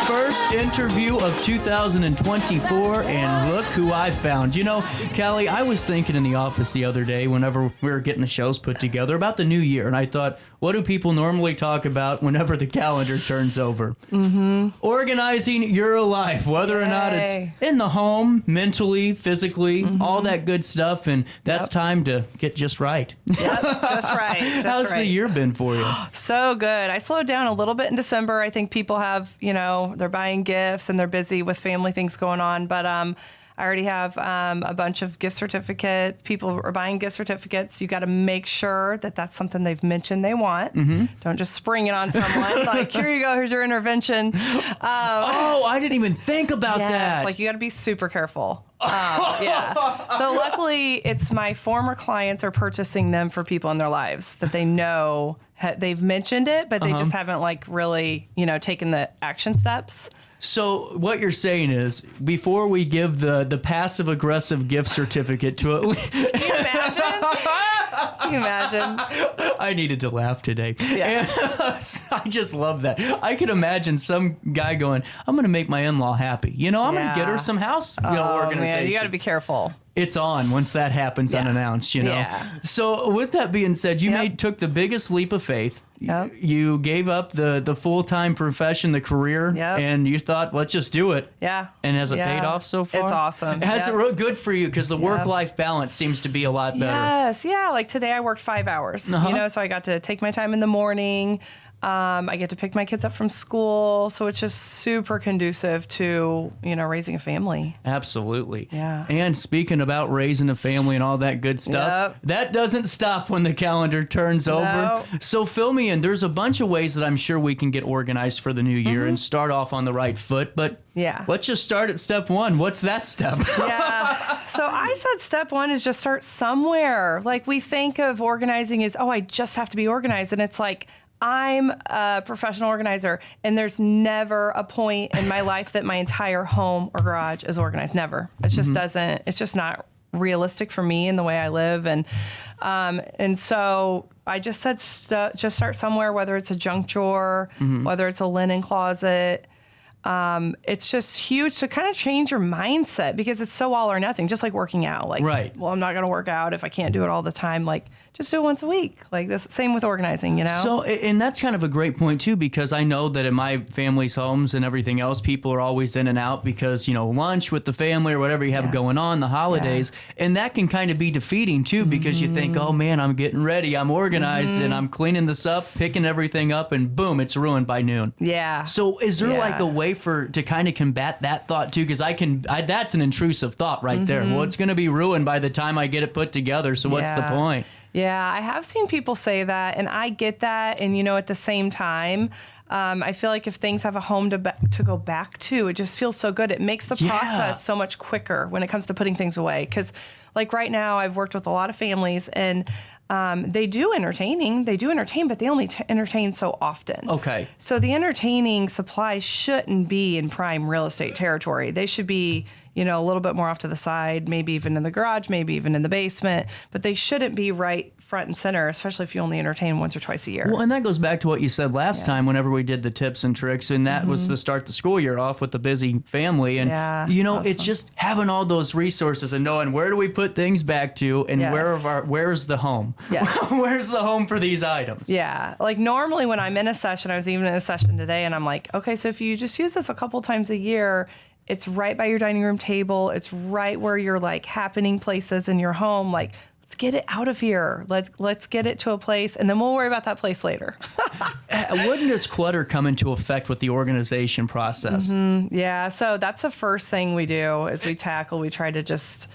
first interview of 2024, and look who I found. You know, Kalli, I was thinking in the office the other day whenever we were getting the shows put together about the new year, and I thought, what do people normally talk about whenever the calendar turns over? Organizing your life, whether or not it's in the home, mentally, physically, all that good stuff, and that's time to get just right. Yep, just right. How's the year been for you? So good. I slowed down a little bit in December. I think people have, they're buying gifts and they're busy with family things going on. But I already have a bunch of gift certificates. People are buying gift certificates. You got to make sure that that's something they've mentioned they want. Don't just spring it on someone. Like, here you go. Here's your intervention. I didn't even think about that. It's like you got to be super careful. So luckily, it's my former clients are purchasing them for people in their lives that they know they've mentioned it, but they just haven't really, taken the action steps. So what you're saying is, before we give the passive aggressive gift certificate to it, Can you imagine? Can you imagine? I needed to laugh today. Yeah. I just love that. I can imagine some guy going, I'm going to make my in-law happy. I'm going to get her some house organization. Man, you got to be careful. It's on once that happens unannounced, Yeah. So with that being said, you took the biggest leap of faith. Yep. You gave up the full-time profession, the career, and you thought, let's just do it. Yeah. And has it paid off so far? It's awesome. Has it real good for you? Because the work-life balance seems to be a lot better. Yes. Yeah. Like today I worked 5 hours, so I got to take my time in the morning. I get to pick my kids up from school. So it's just super conducive to, raising a family. Absolutely. Yeah. And speaking about raising a family and all that good stuff, that doesn't stop when the calendar turns over. So fill me in. There's a bunch of ways that I'm sure we can get organized for the new year and start off on the right foot. But let's just start at step one. What's that step? So I said step one is just start somewhere. Like we think of organizing as, I just have to be organized. And it's like, I'm a professional organizer, and there's never a point in my life that my entire home or garage is organized. Never. It just doesn't. It's just not realistic for me in the way I live, and so I just said just start somewhere. Whether it's a junk drawer, whether it's a linen closet. It's just huge to kind of change your mindset because it's so all or nothing, just like working out. Like, well, I'm not going to work out if I can't do it all the time. Like, just do it once a week. Like this, same with organizing, So, and that's kind of a great point too, because I know that in my family's homes and everything else, people are always in and out because, lunch with the family or whatever you have going on, the holidays. And that can kind of be defeating too, because you think, oh man, I'm getting ready. I'm organized and I'm cleaning this up, picking everything up, and boom, it's ruined by noon. Yeah. So is there like a way to kind of combat that thought too? Because that's an intrusive thought right there. Well, it's going to be ruined by the time I get it put together. So what's the point? Yeah, I have seen people say that, and I get that. And, at the same time, I feel like if things have a home to go back to, it just feels so good. It makes the process so much quicker when it comes to putting things away. Because, like right now, I've worked with a lot of families, and they do entertain, but they only entertain so often. Okay. So the entertaining supplies shouldn't be in prime real estate territory. They should be, a little bit more off to the side, maybe even in the garage, maybe even in the basement, but they shouldn't be right front and center, especially if you only entertain once or twice a year. Well, and that goes back to what you said last time whenever we did the tips and tricks, and that was to start the school year off with a busy family. And, it's just having all those resources and knowing where do we put things back to and where's the home? Yes. Where's the home for these items? Yeah. Like normally when I'm in a session, I was even in a session today, and I'm like, okay, so if you just use this a couple times a year, it's right by your dining room table. It's right where your happening places in your home. Like, let's get it out of here. Let's get it to a place, and then we'll worry about that place later. When does clutter come into effect with the organization process? Yeah, so that's the first thing we do is we try to just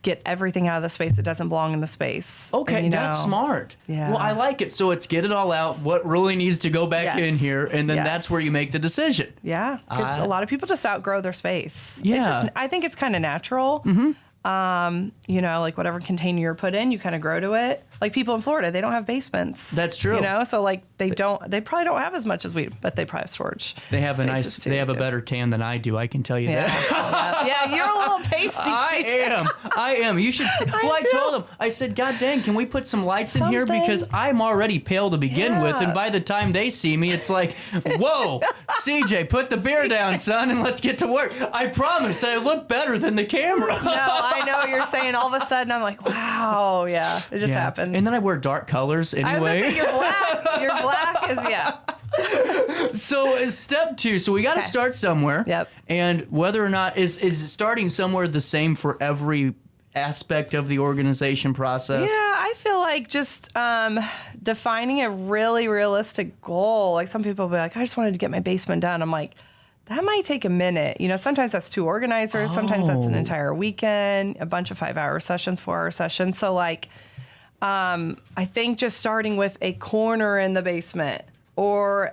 get everything out of the space that doesn't belong in the space. Okay, and, that's smart. Yeah. Well, I like it. So it's get it all out, what really needs to go back in here, and then that's where you make the decision. Yeah, because a lot of people just outgrow their space. Yeah. I think it's kind of natural. Like whatever container you're put in, you kind of grow to it. Like people in Florida, they don't have basements. That's true. So like they probably don't have as much as we, but they probably have storage. They have spaces they have a better tan than I do. I can tell you that. Yeah, you're a little pasty. I am. You should see. Well, I told them, I said, God dang, can we put some lights in here? Because I'm already pale to begin with. And by the time they see me, it's like, whoa, CJ, put the beer down, son, and let's get to work. I promise I look better than the camera. No, I know what you're saying. All of a sudden, I'm like, wow, yeah, it just happens. And then I wear dark colors anyway. I was gonna say you're black. Your black is, yeah. So step 2. So we got to start somewhere. Yep. And whether or not is starting somewhere the same for every aspect of the organization process? Yeah, I feel like just defining a really realistic goal. Like some people will be like, I just wanted to get my basement done. I'm like, that might take a minute. Sometimes that's 2 organizers. Sometimes that's an entire weekend, a bunch of 5-hour sessions, 4-hour sessions. So like, I think just starting with a corner in the basement, or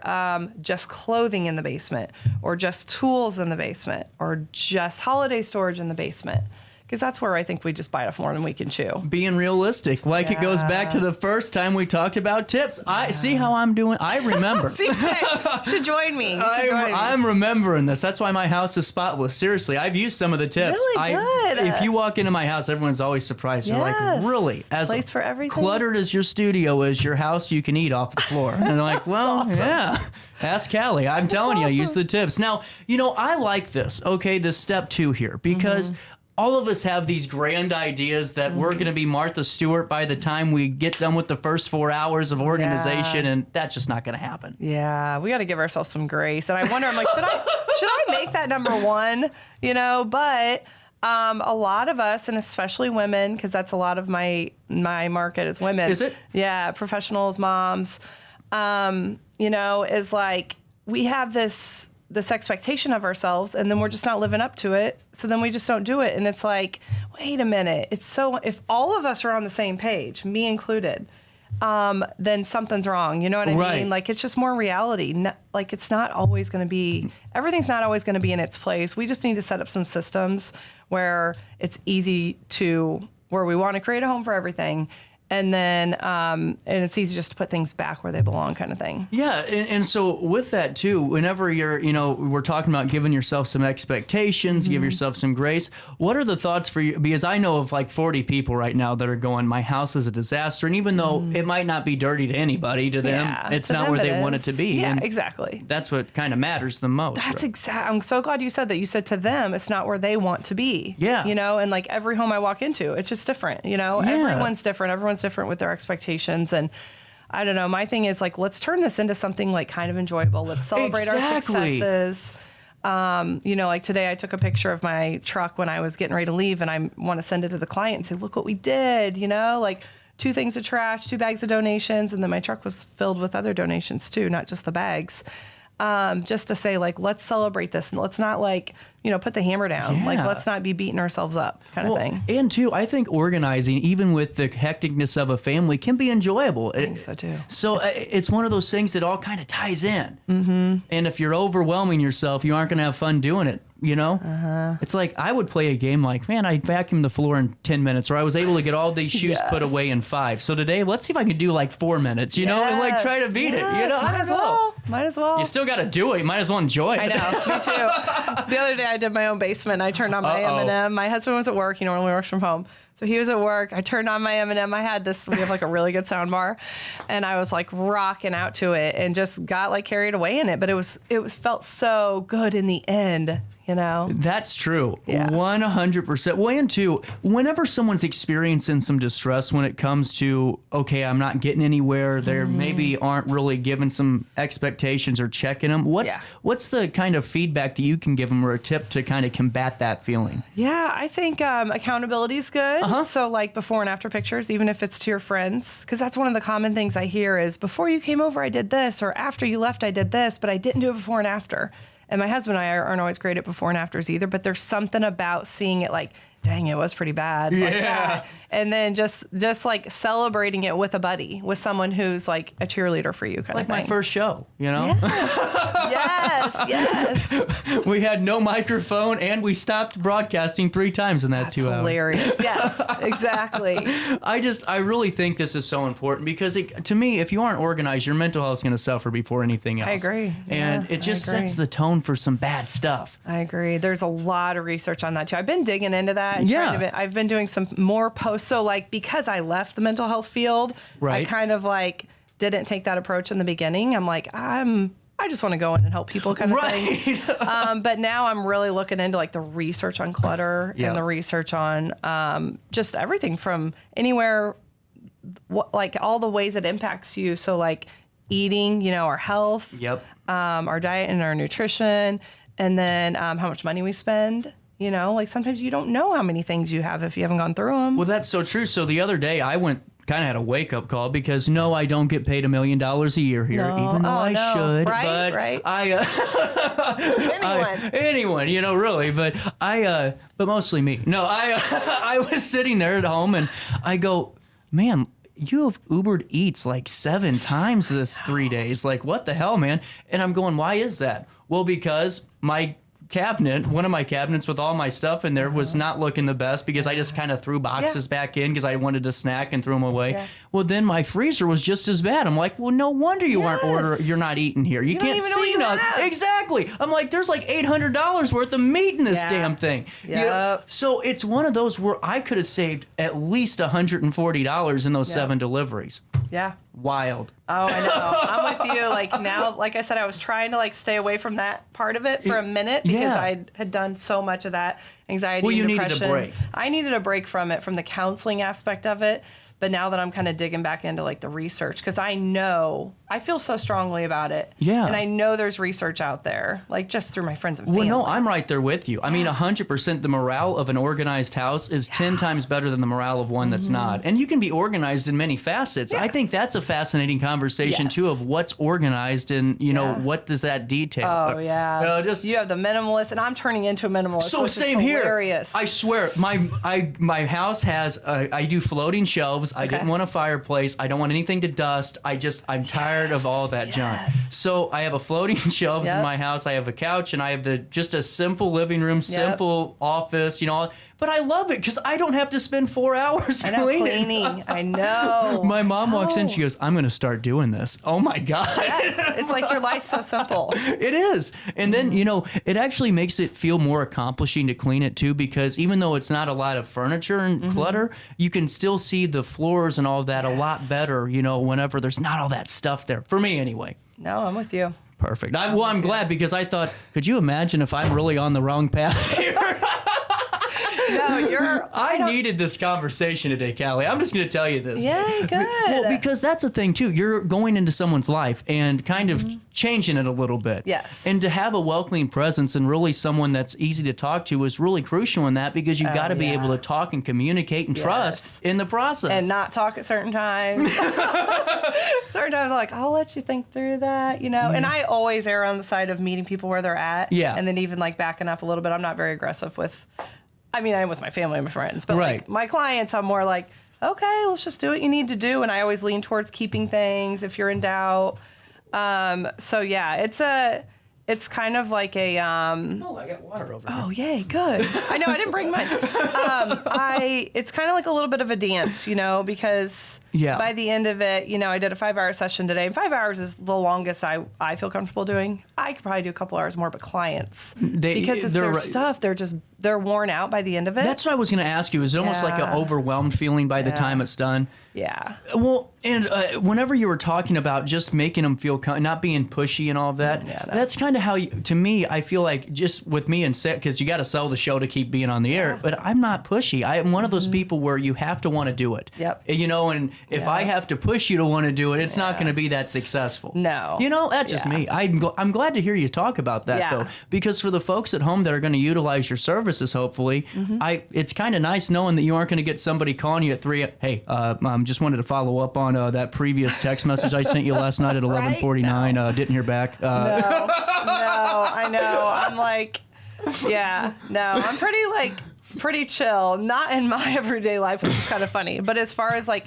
just clothing in the basement, or just tools in the basement, or just holiday storage in the basement. Because that's where I think we just bite off more than we can chew. Being realistic. Like it goes back to the first time we talked about tips. I see how I'm doing. I remember. CJ should join me. I'm remembering this. That's why my house is spotless. Seriously, I've used some of the tips. Really good. If you walk into my house, everyone's always surprised. They're like, really? As place for everything? Cluttered as your studio is, your house you can eat off the floor. And they're like, well, awesome. yeah. Ask Kalli. I'm telling you, I use the tips. Now, I like this. Okay, this step 2 here, because all of us have these grand ideas that we're going to be Martha Stewart by the time we get done with the first 4 hours of organization, and that's just not going to happen. Yeah, we got to give ourselves some grace. And I wonder, I'm like, should I make that number 1? But a lot of us, and especially women, because that's a lot of my market is women. Is it? Yeah, professionals, moms. Is like we have this expectation of ourselves, and then we're just not living up to it. So then we just don't do it. And it's like, wait a minute. If all of us are on the same page, me included, then something's wrong. You know what I mean? Like it's just more reality. Like it's not always going to be, everything's not always going to be in its place. We just need to set up some systems where it's easy where we want to create a home for everything. And then, and it's easy just to put things back where they belong, kind of thing. Yeah, and so with that too, whenever you're, we're talking about giving yourself some expectations, give yourself some grace. What are the thoughts for you? Because I know of like 40 people right now that are going, my house is a disaster, and even though it might not be dirty to anybody, to them, it's not where they want it to be. Yeah, and exactly. That's what kind of matters the most. That's exactly. I'm so glad you said that. You said to them, it's not where they want to be. Yeah. And like every home I walk into, it's just different. Everyone's different. Everyone's different with their expectations. And I don't know, my thing is like, let's turn this into something like kind of enjoyable. Let's celebrate our successes. Like today I took a picture of my truck when I was getting ready to leave, and I want to send it to the client and say, look what we did, like 2 things of trash, 2 bags of donations. And then my truck was filled with other donations too, not just the bags. Just to say, like, let's celebrate this, and let's not put the hammer down. Yeah. Like, let's not be beating ourselves up kind of thing. And too, I think organizing, even with the hecticness of a family, can be enjoyable. I think so too. So it's one of those things that all kind of ties in. Mm-hmm. And if you're overwhelming yourself, you aren't going to have fun doing it. It's like I would play a game like, man, I vacuumed the floor in 10 minutes, or I was able to get all these shoes put away in 5. So today, let's see if I can do like 4 minutes, and like try to beat it. Might as well. Might as well. You still got to do it. You might as well enjoy it. I know. Me too. The other day I did my own basement. I turned on my M&M. My husband was at work. He normally works from home. So he was at work. I turned on my M&M. We have like a really good sound bar, and I was like rocking out to it and just got like carried away in it. But it felt so good in the end. That's true. Yeah. 100%. Well, and two, whenever someone's experiencing some distress when it comes to, okay, I'm not getting anywhere, they maybe aren't really given some expectations or checking them. What's the kind of feedback that you can give them, or a tip to kind of combat that feeling? Yeah, I think accountability is good. So like before and after pictures, even if it's to your friends, because that's one of the common things I hear is, before you came over, I did this, or after you left, I did this, but I didn't do it before and after. And my husband and I aren't always great at before and afters either, but there's something about seeing it like dang, it was pretty bad. Like that. And then just like celebrating it with a buddy, with someone who's like a cheerleader for you kind Like of thing. my first show, you know? Yes. We had no microphone and we stopped broadcasting 3 times in that That's 2 hours. hilarious. Yes, exactly. I really think this is so important because to me, if you aren't organized, your mental health is going to suffer before anything else. I agree. And Yeah, it just I agree. sets the tone for some bad stuff. I agree. There's a lot of research on that too. I've been digging into that. And Yeah. I've been doing some more posts. So like, because I left the mental health field, Right. I kind of like didn't take that approach in the beginning. I'm like, I just want to go in and help people kind of thing. But now I'm really looking into like the research on clutter Yeah. and the research on just everything from anywhere, like all the ways it impacts you. So like eating, you know, our health, Yep. our diet and our nutrition, and then how much money we spend. You know, like sometimes you don't know how many things you have if you haven't gone through them. Well, that's so true. So the other day I had a wake-up call because no, I don't get paid $1 million a year here, No. even though Oh, I no. should. Right, but right. I, anyone, you know, really. But but mostly me. No, I was sitting there at home and I go, man, you have Ubered Eats like 7 times this 3 days. Like, what the hell, man? And I'm going, why is that? Well, because one of my cabinets with all my stuff in there was not looking the best because I just kind of threw boxes back in because I wanted to snack and threw them away. Yeah. Well, then my freezer was just as bad. I'm like, well, no wonder you aren't you're not eating here. You don't can't even know what see you nothing. have. Exactly. I'm like, there's like $800 worth of meat in this Yeah. damn thing. You know? Yep. So it's one of those where I could have saved at least $140 in those 7 deliveries. Yeah. Wild. Oh, I know. I'm with you. Like now, like I said, I was trying to like stay away from that part of it for a minute because Yeah. I had done so much of that anxiety Well, and you needed a depression. break. I needed a break from it, from the counseling aspect of it. But now that I'm kind of digging back into like the research, because I feel so strongly about it. Yeah. And I know there's research out there, like just through my friends and family. Well, no, I'm right there with you. I mean, 100% the morale of an organized house is 10 times better than the morale of one that's not. And you can be organized in many facets. I think that's a fascinating conversation, too, Yes. of what's organized and, you know, what does that detail? Oh, yeah. Just You have the minimalist, and I'm turning into a minimalist. So which same is here. hilarious. I swear, my house has I do floating shelves. I didn't want a fireplace. I don't want anything to dust. I'm tired of all that junk. So I have a floating shelves in my house. I have a couch and I have just a simple living room, simple office. You know. But I love it because I don't have to spend 4 hours cleaning. I know. My mom walks in. She goes, "I'm going to start doing this." Oh my god! Yes. It's like your life's so simple. It is. And then, you know, it actually makes it feel more accomplishing to clean it too, because even though it's not a lot of furniture and clutter, you can still see the floors and all that a lot better, you know, whenever there's not all that stuff there. For me, anyway. No, I'm with you. Perfect. I'm glad, because I thought, could you imagine if I'm really on the wrong path here? No, I needed this conversation today, Kalli. I'm just going to tell you this. Yay, good. Well, because that's the thing, too. You're going into someone's life and kind of changing it a little bit. Yes. And to have a welcoming presence and really someone that's easy to talk to is really crucial in that, because you got to be able to talk and communicate and trust in the process. And not talk at certain times. Certain times I'm like, I'll let you think through that, you know? And I always err on the side of meeting people where they're at. Yeah. And then even like backing up a little bit. I'm not very aggressive I'm with my family and my friends, but like my clients, I'm more like, okay, let's just do what you need to do. And I always lean towards keeping things if you're in doubt. So yeah, it's kind of like a, Oh, I got water over here. oh, yay, good. I know, I didn't bring mine. It's kind of like a little bit of a dance, you know, because by the end of it, you know, I did a 5-hour session today, and 5 hours is the longest I feel comfortable doing. I could probably do a couple hours more, but clients, because it's their stuff, they're worn out by the end of it. That's what I was going to ask you. Is it almost like an overwhelmed feeling by the time it's done? Yeah. Well, and whenever you were talking about just making them feel, not being pushy and all of that, that's kind of how, to me, I feel like just with me and Seth, because you got to sell the show to keep being on the air, but I'm not pushy. I'm one of those people where you have to want to do it. Yep. You know, and if I have to push you to want to do it, it's not going to be that successsul. No. You know, that's just me. I'm glad to hear you talk about that, though, because for the folks at home that are going to utilize your services, hopefully, it's kind of nice knowing that you aren't going to get somebody calling you at 3, hey, just wanted to follow up on that previous text message I sent you last night at 11:49. Didn't hear back. No, I know. I'm like, I'm pretty like pretty chill. Not in my everyday life, which is kind of funny. But as far as like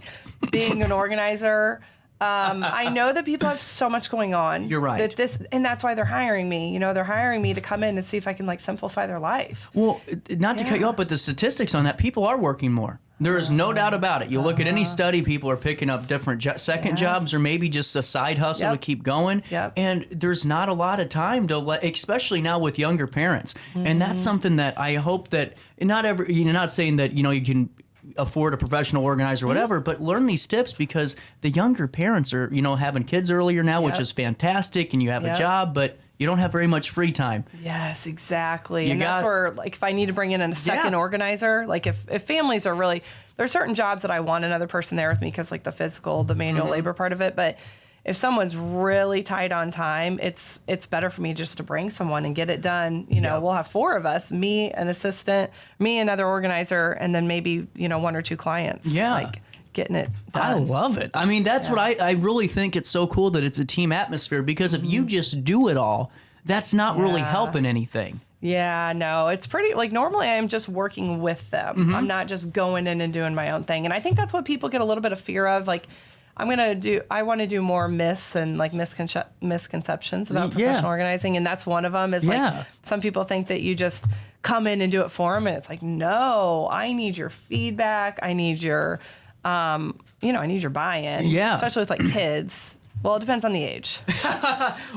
being an organizer, I know that people have so much going on. You're right. And that's why they're hiring me. You know, they're hiring me to come in and see if I can like simplify their life. Well, not to cut you off, but the statistics on that, people are working more. There is no doubt about it. You look at any study, people are picking up different second jobs or maybe just a side hustle to keep going. And there's not a lot of time to let, especially now with younger parents. And that's something that I hope that you're not saying that, you can afford a professional organizer or whatever, but learn these tips because the younger parents are, having kids earlier now, which is fantastic, and you have a job, but you don't have very much free time. Yes, exactly. That's where, like, if I need to bring in a second organizer, like if families are really, there's certain jobs that I want another person there with me because, like, the manual labor part of it. But if someone's really tight on time, it's better for me just to bring someone and get it done. We'll have 4 of us, me, an assistant, me, another organizer, and then maybe, 1 or 2 clients. Yeah. Like, getting it done. I love it. I mean, that's what I really think it's so cool that it's a team atmosphere because if you just do it all, that's not really helping anything. Yeah, no, it's pretty, like, normally I'm just working with them. I'm not just going in and doing my own thing. And I think that's what people get a little bit of fear of. Like, I want to do more myths and like misconceptions about professional organizing. And that's one of them is like, some people think that you just come in and do it for them. And it's like, no, I need your feedback. I need your, I need your buy-in. Yeah. Especially with like kids. Well, it depends on the age.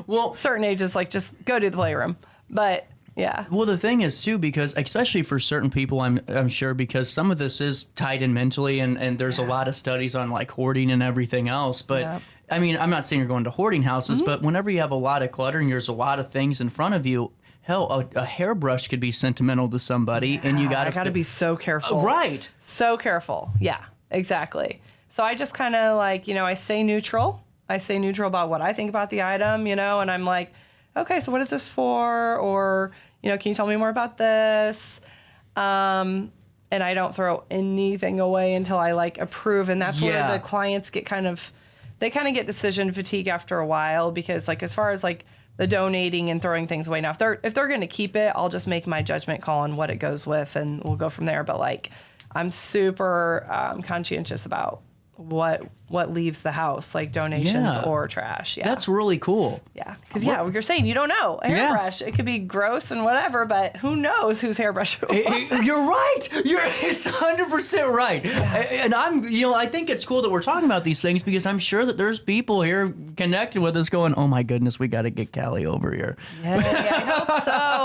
Well, certain ages, like just go to the playroom. But yeah. Well, the thing is too, because especially for certain people, I'm sure, because some of this is tied in mentally, and there's a lot of studies on like hoarding and everything else. But I mean, I'm not saying you're going to hoarding houses, but whenever you have a lot of clutter and there's a lot of things in front of you, hell, a hairbrush could be sentimental to somebody, and you got to be so careful. Right. So careful. Yeah, exactly. So I just kind of like, I stay neutral. I stay neutral about what I think about the item, and I'm like, okay, so what is this for? Or, can you tell me more about this? And I don't throw anything away until I like approve. And that's where the clients get they get decision fatigue after a while, because like, as far as like the donating and throwing things away, now, if they're going to keep it, I'll just make my judgment call on what it goes with and we'll go from there. But like, I'm super conscientious about what leaves the house, like donations or trash. Yeah, that's really cool. Yeah, because you're saying you don't know a hairbrush. It could be gross and whatever, but who knows whose hairbrush it was? You're right. It's 100% right. And I think it's cool that we're talking about these things because I'm sure that there's people here connected with us going, oh my goodness, we got to get Kalli over here. Yeah,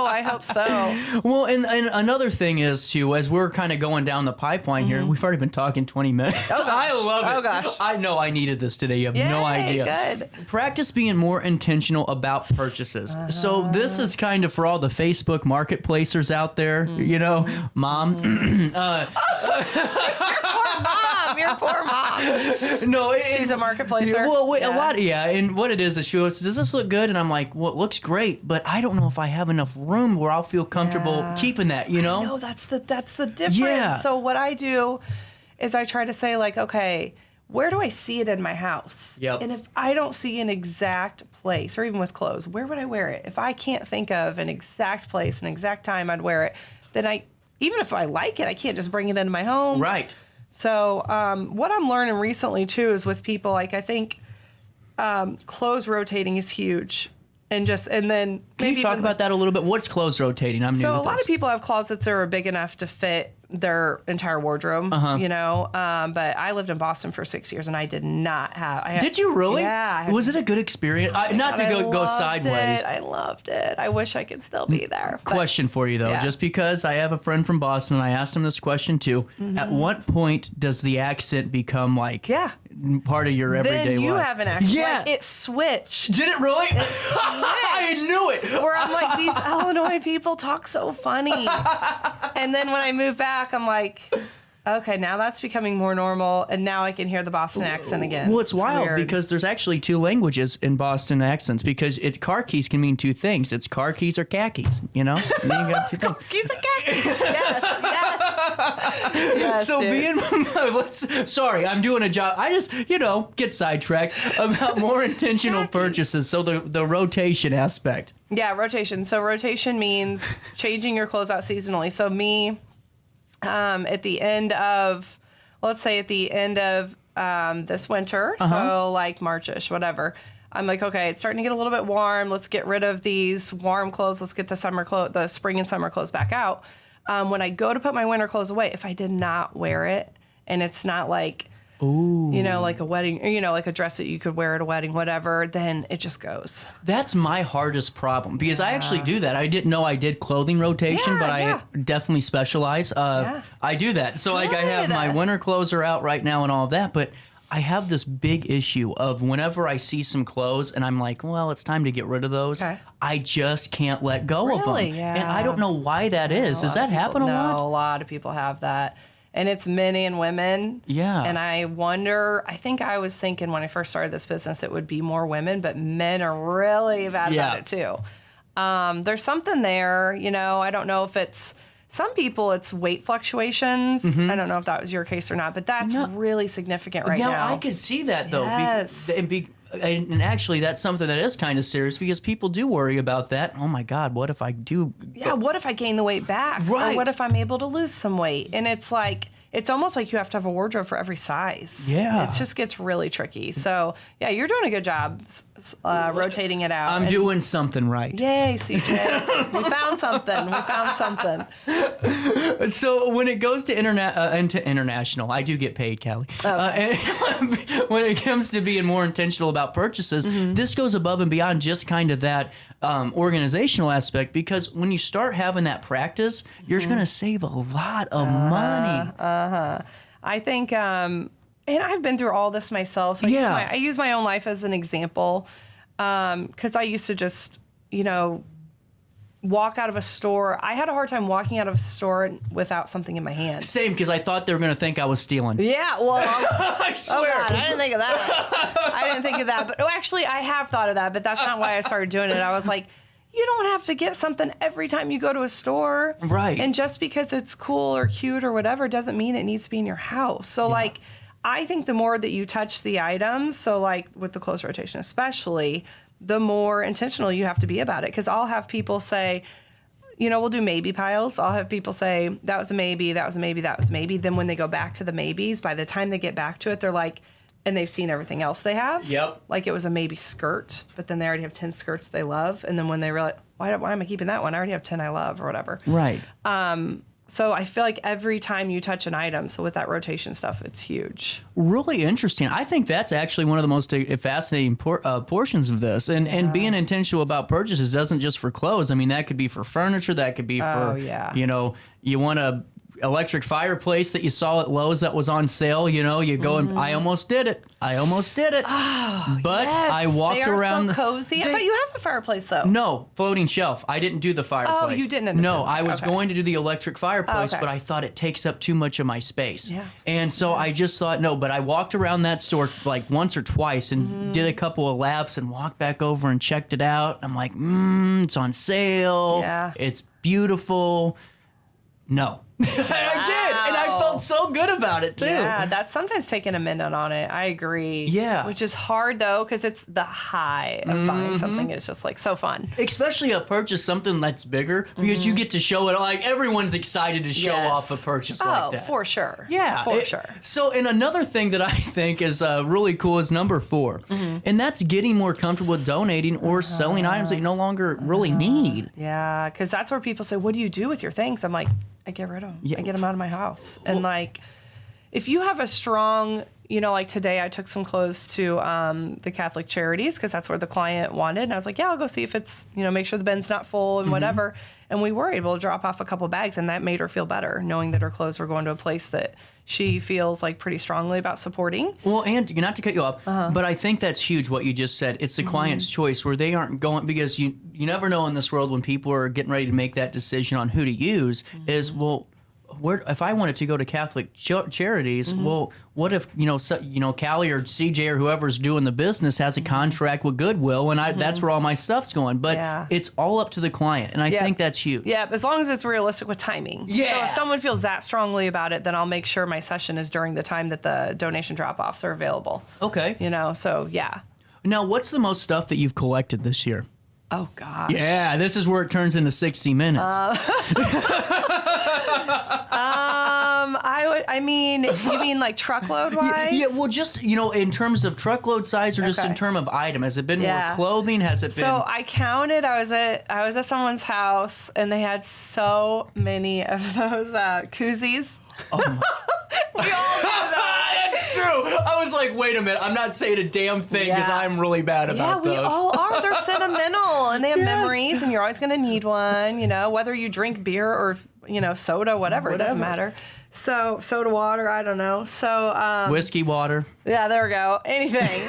I hope so. Well, and another thing is too, as we're kind of going down the pipeline here, we've already been talking 20 minutes. Oh, I love it. Oh gosh. I know I needed this today. You have no idea. Good. Practice being more intentional about purchases. So this is kind of for all the Facebook marketplacers out there, Mom. Your poor mom. No, she's a marketplacer. Well, a lot. Yeah, and what it is she goes, does this look good? And I'm like, well, it looks great, but I don't know if I have enough room where I'll feel comfortable keeping that. No, that's the difference. Yeah. So what I do is I try to say like, okay, where do I see it in my house? Yep. And if I don't see an exact place, or even with clothes, where would I wear it? If I can't think of an exact place, an exact time I'd wear it, then even if I like it, I can't just bring it into my home. Right. So what I'm learning recently too is with people, like I think clothes rotating is huge. And then Can you talk about that a little bit? What's clothes rotating? I'm new So with a lot of people have closets that are big enough to fit their entire wardrobe, but I lived in Boston for 6 years and I did not have. Did you really? Yeah. Was it a good experience? Not to go sideways. I loved it. I wish I could still be there. Question for you though, just because I have a friend from Boston, and I asked him this question too. At what point does the accent become like part of your everyday then you life? have an accent. Yeah. Like, it switched. Did it really? It switched. I knew it. Where I'm like, these Illinois people talk so funny. And then when I moved back, I'm like, okay, now that's becoming more normal, and now I can hear the Boston accent again. Well, it's wild weird. Because there's actually 2 languages in Boston accents, because car keys can mean 2 things. It's car keys or khakis, And then you got 2 things. Keys and khakis. Yes, so dude. Sorry, I'm doing a job. I just, get sidetracked about more intentional purchases. So the rotation aspect. Yeah, rotation. So rotation means changing your clothes out seasonally. So me, at the end of, let's say at the end of this winter, so like March-ish, whatever. I'm like, okay, it's starting to get a little bit warm. Let's get rid of these warm clothes. Let's get the spring and summer clothes back out. When I go to put my winter clothes away, if I did not wear it, and it's not like, like a wedding, like a dress that you could wear at a wedding, whatever, then it just goes. That's my hardest problem because I actually do that. I didn't know I did clothing rotation, but I definitely specialize. I do that. So like I have my winter clothes are out right now and all of that, but I have this big issue of whenever I see some clothes and I'm like, well, it's time to get rid of those. Okay. I just can't let go of them. Yeah. And I don't know why that is. Does that happen a lot? No, a lot of people have that. And it's men and women. Yeah. And I wonder, I think I was thinking when I first started this business, it would be more women, but men are really bad about it too. There's something there, I don't know if it's, some people it's weight fluctuations. I don't know if that was your case or not, but that's really significant right now. I could see that though. Yes. And actually, that's something that is kind of serious because people do worry about that. Oh my God, what if I do? Yeah, what if I gain the weight back? Right. Or what if I'm able to lose some weight? And it's like, it's almost like you have to have a wardrobe for every size. Yeah. It just gets really tricky. So, yeah, you're doing a good job rotating it out. I'm doing something right. Yay, CJ. We found something. So when it goes to international, I do get paid, Kalli. Okay. And when it comes to being more intentional about purchases, this goes above and beyond just kind of that organizational aspect, because when you start having that practice, you're going to save a lot of money. I think, and I've been through all this myself. So I use my own life as an example, because I used to just, walk out of a store. I had a hard time walking out of a store without something in my hand. Same, because I thought they were going to think I was stealing. Yeah, well, I swear. Oh God, I didn't think of that. But actually, I have thought of that, but that's not why I started doing it. I was like, you don't have to get something every time you go to a store. Right. And just because it's cool or cute or whatever doesn't mean it needs to be in your house. So like, I think the more that you touch the items, so like with the clothes rotation especially, the more intentional you have to be about it. Because I'll have people say, we'll do maybe piles. I'll have people say, that was a maybe, that was a maybe, that was a maybe. Then when they go back to the maybes, by the time they get back to it, they're like, and they've seen everything else they have. Yep. Like it was a maybe skirt, but then they already have 10 skirts they love. And then when they realize, why am I keeping that one? I already have 10 I love or whatever. Right. So I feel like every time you touch an item, so with that rotation stuff, it's huge. Really interesting. I think that's actually one of the most fascinating portions of this. And being intentional about purchases doesn't just for clothes. I mean, that could be for furniture. That could be for, you want a electric fireplace that you saw at Lowe's that was on sale, you go and I almost did it. Oh, but yes. I walked around. So cozy. But you have a fireplace though. No, floating shelf. I didn't do the fireplace. Oh, you didn't. No, I was going to do the electric fireplace, but I thought it takes up too much of my space. Yeah. And so I just thought, no, but I walked around that store like once or twice and did a couple of laps and walked back over and checked it out. I'm like, it's on sale. Yeah. It's beautiful. No. Wow. I did, and I felt so good about it too. Yeah, that's sometimes taking a minute on it. I agree. Yeah, which is hard though, because it's the high of buying something is just like so fun. Especially a purchase something that's bigger, because you get to show it. Like everyone's excited to show off a purchase like that. Oh, for sure. Yeah, for sure. So, and another thing that I think is really cool is number 4, and that's getting more comfortable with donating or selling items that you no longer really need. Yeah, because that's where people say, "What do you do with your things?" I'm like, I get rid of them. Yeah. I get them out of my house. And like, if you have a strong, like today I took some clothes to the Catholic Charities because that's where the client wanted. And I was like, yeah, I'll go see if it's, make sure the bin's not full and whatever. And we were able to drop off a couple bags, and that made her feel better, knowing that her clothes were going to a place that she feels like pretty strongly about supporting. Well, and not to cut you off, but I think that's huge what you just said. It's the client's choice where they aren't going, because you never know in this world when people are getting ready to make that decision on who to use is, well, where, if I wanted to go to Catholic charities, well, what if Kalli or CJ or whoever's doing the business has a contract with Goodwill, and that's where all my stuff's going. But it's all up to the client, and I think that's huge. Yeah, as long as it's realistic with timing. Yeah. So if someone feels that strongly about it, then I'll make sure my session is during the time that the donation drop-offs are available. Okay. So yeah. Now, what's the most stuff that you've collected this year? Oh, gosh. Yeah, this is where it turns into 60 minutes. I mean, you mean like truckload wise? Yeah, well, just, in terms of truckload size or just Okay. in terms of item. Has it been Yeah. more clothing? Has it been... So I counted. I was at someone's house, and they had so many of those koozies. Oh my... We all do that. That's true. I was like, wait a minute. I'm not saying a damn thing because Yeah. I'm really bad about Yeah, we those. all are. They're sentimental, and they have Yes. memories, and you're always going to need one. Whether you drink beer or soda, whatever. It doesn't matter. So soda water, I don't know. So Whiskey, water. yeah, there we go. Anything.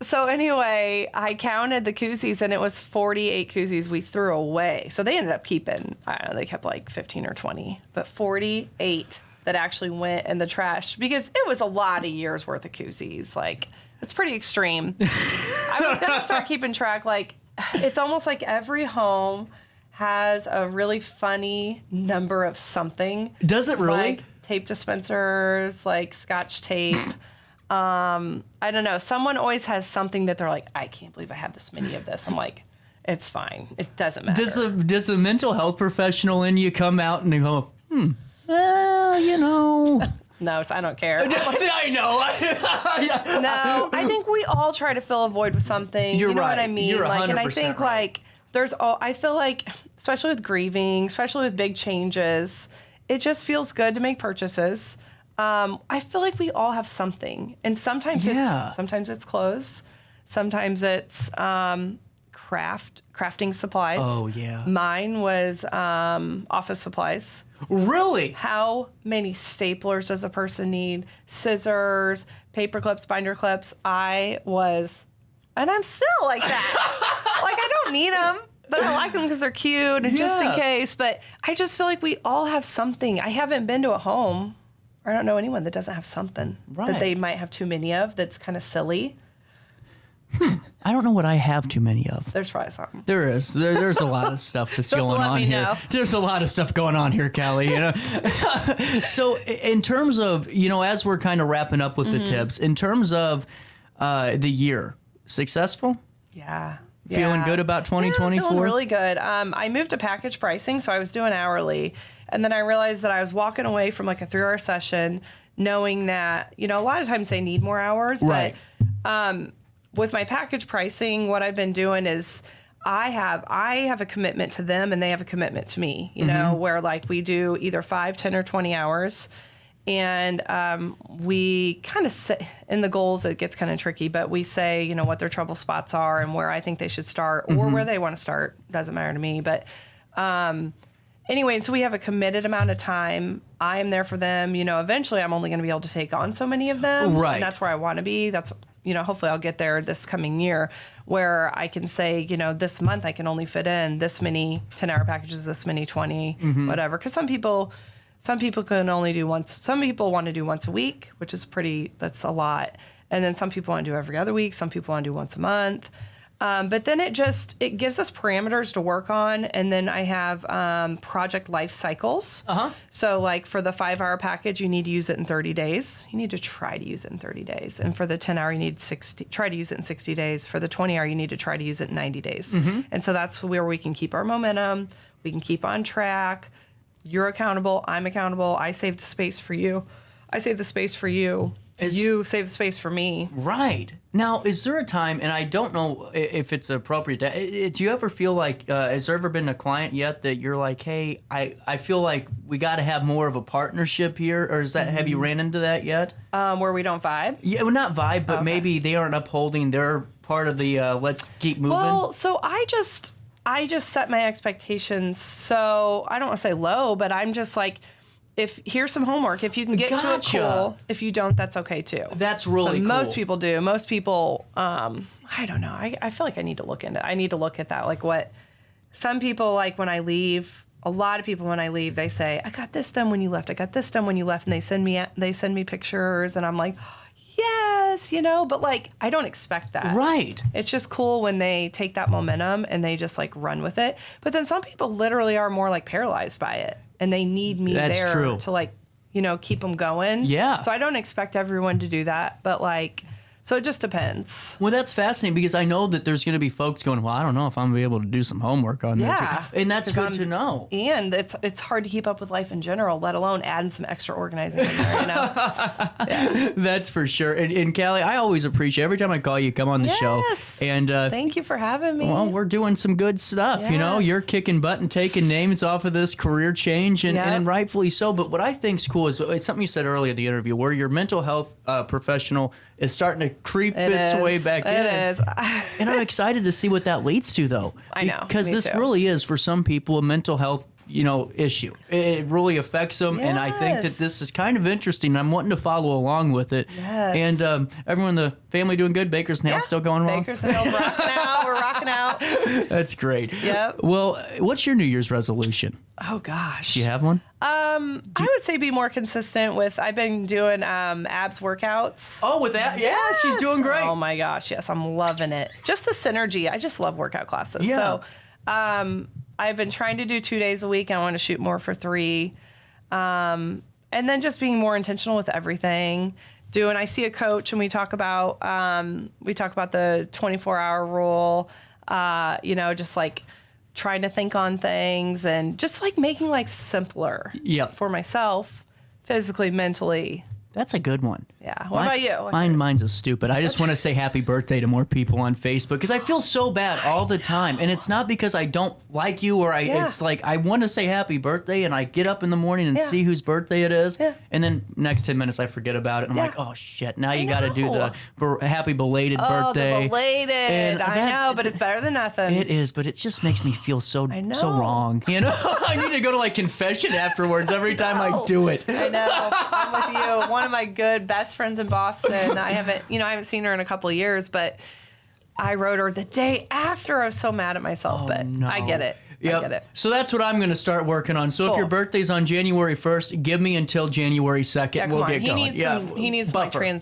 So anyway, I counted the koozies, and it was 48 koozies we threw away. So they ended up keeping, I don't know, they kept like 15 or 20, but 48 that actually went in the trash because it was a lot of years worth of koozies. Like, it's pretty extreme. I was going to start keeping track. Like, it's almost like every home has a really funny number of something. Does it really? Like tape dispensers, like Scotch tape. I don't know. Someone always has something that they're like, I can't believe I have this many of this. I'm like, it's fine. It doesn't matter. Does the mental health professional in you come out and they go, well, No, I don't care. I know. No, I think we all try to fill a void with something. You're you know right. what I mean? You're like, and I 100% think right. I feel like, especially with grieving, especially with big changes, it just feels good to make purchases. I feel like we all have something, and sometimes it's clothes, sometimes it's crafting supplies. Oh, yeah. Mine was office supplies. Really? How many staplers does a person need? Scissors, paper clips, binder clips. And I'm still like that. Like, I don't need them, but I like them because they're cute and just in Yeah. case. But I just feel like we all have something. I haven't been to a home, I don't know anyone that doesn't have something Right. that they might have too many of that's kind of silly. I don't know what I have too many of. There's probably something. There is. There's a lot of stuff that's Just going let on me here. know. There's a lot of stuff going on here, Kalli. So in terms of, as we're kind of wrapping up with Mm-hmm. the tips, in terms of the year, successful? Yeah. Feeling good about 2024? Yeah, feeling really good. I moved to package pricing, so I was doing hourly. And then I realized that I was walking away from like a 3-hour session knowing that, a lot of times they need more hours. Right. But with my package pricing, what I've been doing is I have a commitment to them and they have a commitment to me, where like we do either 5, 10, or 20 hours. And we kind of set in the goals, it gets kind of tricky, but we say, what their trouble spots are and where I think they should start or where they want to start. Doesn't matter to me. But anyway, so we have a committed amount of time. I am there for them. Eventually I'm only going to be able to take on so many of them. Right. And that's where I want to be. That's, hopefully I'll get there this coming year where I can say, this month I can only fit in this many 10-hour packages, this many 20, whatever. Because some people can only do once. Some people want to do once a week, which is that's a lot. And then some people want to do every other week. Some people want to do once a month. But then it gives us parameters to work on. And then I have project life cycles. So like for the 5-hour package, you need to use it in 30 days. You need to try to use it in 30 days. And for the 10-hour, you need try to use it in 60 days. For the 20-hour, you need to try to use it in 90 days. And so that's where we can keep our momentum. We can keep on track. You're accountable. I'm accountable. I save the space for you. I save the space for you. You save the space for me. Right. Now, is there a time, and I don't know if it's appropriate, do you ever feel like, has there ever been a client yet that you're like, hey, I feel like we got to have more of a partnership here, or have you ran into that yet? Where we don't vibe? Yeah, well, not vibe, but Okay. maybe they aren't upholding their part of the let's keep moving. Well, so I just set my expectations so, I don't want to say low, but I'm just like, here's some homework. If you can get to it, Gotcha. cool. If you don't, that's okay too. That's really cool. Most people do. Most people, I don't know. I feel like I need to look at that. Like what some people, like when I leave, a lot of people when I leave, they say, I got this done when you left. I got this done when you left. And they send me pictures and I'm like, yes, but like, I don't expect that. Right. It's just cool when they take that momentum and they just like run with it. But then some people literally are more like paralyzed by it and they need me That's there true. to like, keep them going. Yeah. So I don't expect everyone to do that, but like So it just depends. Well, that's fascinating because I know that there's going to be folks going, well, I don't know if I'm going to be able to do some homework on this. Yeah. And that's good to know. And it's hard to keep up with life in general, let alone adding some extra organizing in there, you know? Yeah. That's for sure. And Kalli, I always appreciate every time I call you, come on the show. And thank you for having me. well, we're doing some good stuff. You know, you're kicking butt and taking names off of this career change, and rightfully so. But what I think's cool is it's something you said earlier in the interview, where your mental health professional is starting to creep its way back in. It is. And I'm excited to see what that leads to, though. I know. Because this really is, for some people, a mental health issue. It really affects them, and I think that this is kind of interesting. I'm wanting to follow along with it. Yes. And everyone in the family doing good? Baker's Nail still going well? Baker's Nail rocking out. We're rocking out. That's great. Yep. Well, what's your New Year's resolution? Oh, gosh. Do you have one? I would say be more consistent with, I've been doing abs workouts. Oh, with that? Yeah, she's doing great. Oh, my gosh. Yes, I'm loving it. Just the synergy. I just love workout classes. Yeah. So I've been trying to do 2 days a week. I want to shoot more for 3. And then just being more intentional with everything. I see a coach and we talk about the 24-hour rule, just like trying to think on things and just like making life simpler for myself, physically, mentally. That's a good one. Yeah. What about you? Mine's a stupid. I just want to say happy birthday to more people on Facebook because I feel so bad all the time. And it's not because I don't like you or it's like I want to say happy birthday and I get up in the morning and see whose birthday it is. Yeah. And then next 10 minutes I forget about it. And I'm like, oh, shit. Now you got to do the happy belated birthday. Oh, the belated. And I know, but it's better than nothing. It is, but it just makes me feel so wrong. You know, I need to go to like confession afterwards every time I do it. I know. I'm with you. One of my good best friends in Boston. I haven't seen her in a couple of years, but I wrote her the day after. I was so mad at myself, but I get it. Yep. I get it. So that's what I'm going to start working on. So if your birthday's on January 1st, give me until January 2nd. We'll get going. He needs buffer.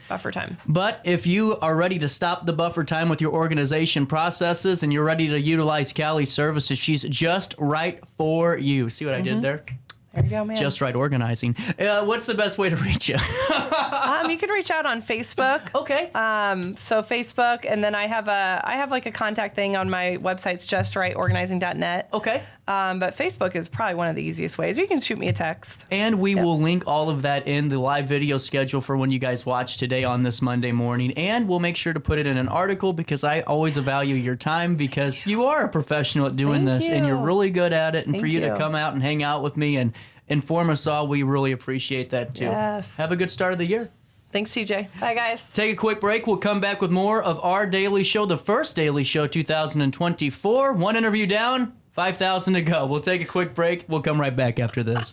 Buffer time. But if you are ready to stop the buffer time with your organization processes and you're ready to utilize Kalli's services, she's just right for you. See what I did there? There you go, man. Just right organizing. What's the best way to reach you? You can reach out on Facebook. Okay. So Facebook, and then I have like a contact thing on my website's justrightorganizing.net. Okay. But Facebook is probably one of the easiest ways. You can shoot me a text. And we will link all of that in the live video schedule for when you guys watch today on this Monday morning. And we'll make sure to put it in an article because I always value your time because you are a professional at doing this and you're really good at it. And for you to come out and hang out with me and inform us all, we really appreciate that too. Yes. Have a good start of the year. Thanks, CJ. Bye, guys. Take a quick break. We'll come back with more of our daily show, the first daily show 2024. One interview down, 5,000 to go. We'll take a quick break. We'll come right back after this.